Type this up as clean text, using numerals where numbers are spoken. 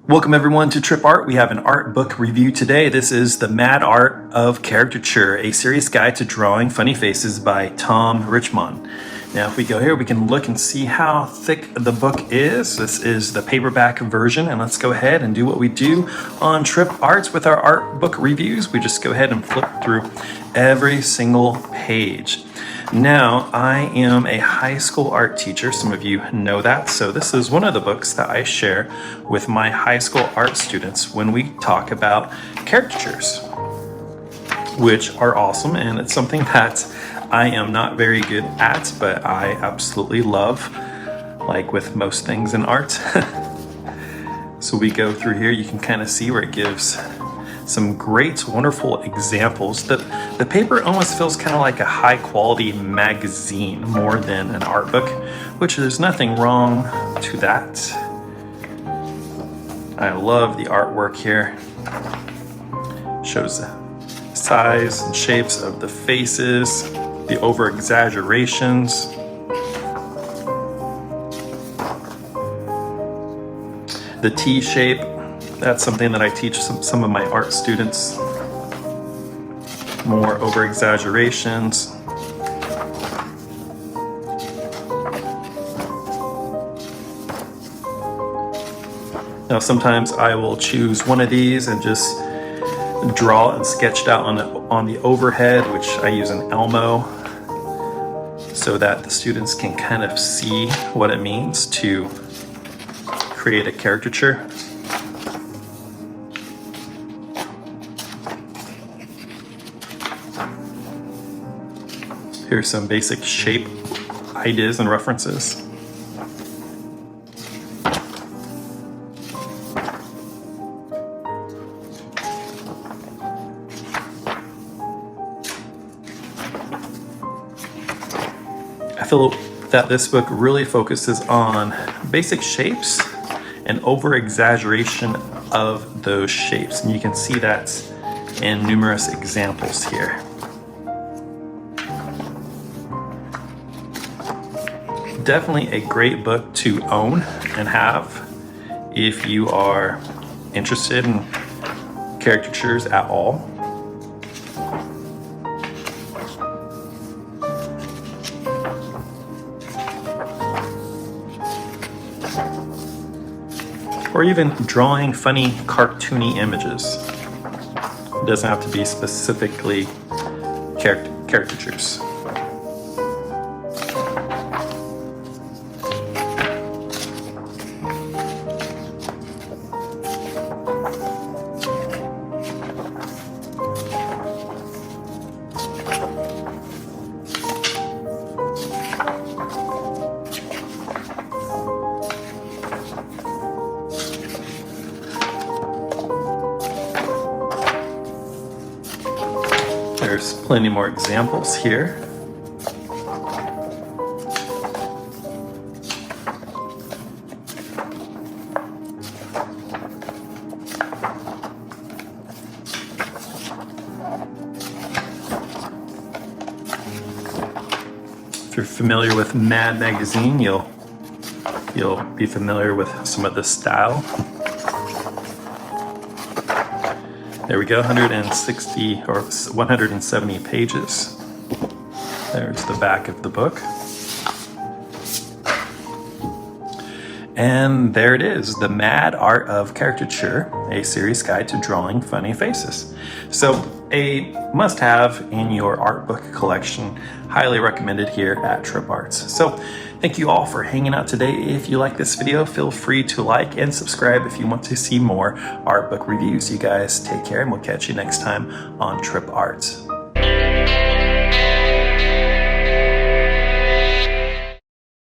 Welcome everyone to Trip Art. We have an art book review today. This is The Mad Art of Caricature, a serious guide to drawing funny faces by Tom Richmond. Now if we go here, we can look and see how thick the book is. This is the paperback version, and let's go ahead and do what we do on Trip Arts with our art book reviews. We just go ahead and flip through every single page. Now, I am a high school art teacher. Some of you know that. So this is one of the books that I share with my high school art students when we talk about caricatures, which are awesome. And it's something that I am not very good at, but I absolutely love, like with most things in art. So we go through here, you can kind of see where it gives some great, wonderful examples. The paper almost feels kind of like a high quality magazine more than an art book, which there's nothing wrong to that. I love the artwork here. Shows the size and shapes of the faces, the over exaggerations. The T shape. That's something that I teach some of my art students. More over exaggerations. Now sometimes I will choose one of these and just draw and sketch it out on the overhead, which I use an Elmo, so that the students can kind of see what it means to create a caricature. Here's some basic shape ideas and references. I feel that this book really focuses on basic shapes and over-exaggeration of those shapes. And you can see that in numerous examples here. Definitely a great book to own and have if you are interested in caricatures at all. Or even drawing funny cartoony images. It doesn't have to be specifically caricatures. There's plenty more examples here. If you're familiar with Mad Magazine, you'll be familiar with some of the style. There we go, 160 or 170 pages. There's the back of the book. And there it is, The Mad Art of Caricature, a serious guide to drawing funny faces. So a must-have in your art book collection, highly recommended here at Trip Arts. So thank you all for hanging out today. If you like this video, feel free to like and subscribe if you want to see more art book reviews. You guys take care, and we'll catch you next time on Trip Arts.